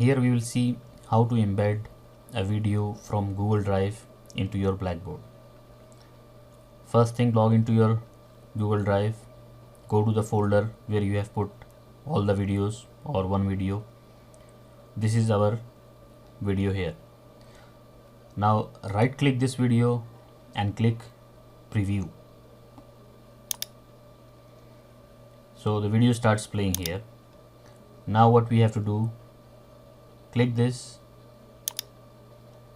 Here we will see how to embed a video from Google Drive into your Blackboard. First thing, log into your Google Drive, go to the folder where you have put all the videos or one video. This is our video here. Now right click this video and click preview. So the video starts playing here. Now what we have to do, click this.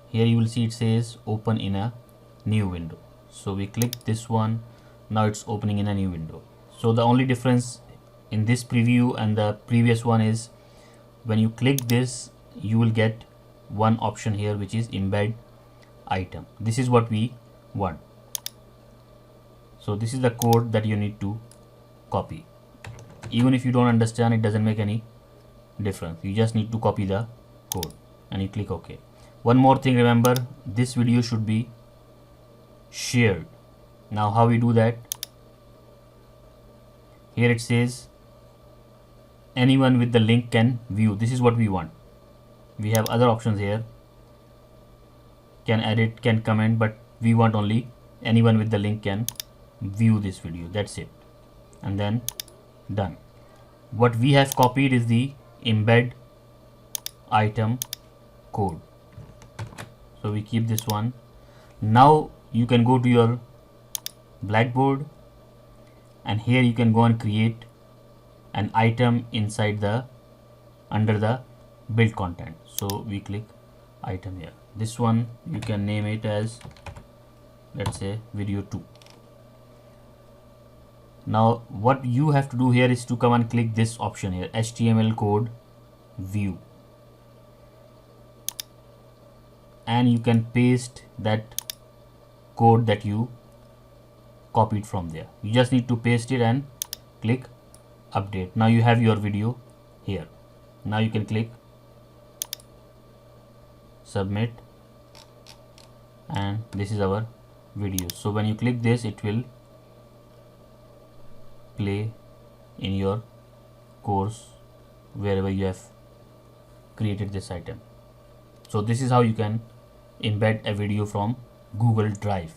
Here you will see it says open in a new window. So we click this one. Now it's opening in a new window. So the only difference in this preview and the previous one is when you click this, you will get one option here which is embed item. This is what we want. So this is the code that you need to copy. Even if you don't understand, it doesn't make any difference. You just need to copy the code and you click OK. One more thing, remember, this video should be shared. Now how we do that? Here it says anyone with the link can view. This is what we want. We have other options here, can edit, can comment, but we want only anyone with the link can view this video. That's it. And then done. What we have copied is the embed item code. So we keep this one. Now you can go to your Blackboard and here you can go and create an item inside the under the build content. So we click item here. This one you can name it as, let's say, video 2. Now what you have to do here is to come and click this option here, HTML code view, and you can paste that code that you copied from there. You just need to paste it and click update. Now you have your video here. Now you can click submit and this is our video. So when you click this, it will play in your course wherever you have created this item. So this is how you can embed a video from Google Drive.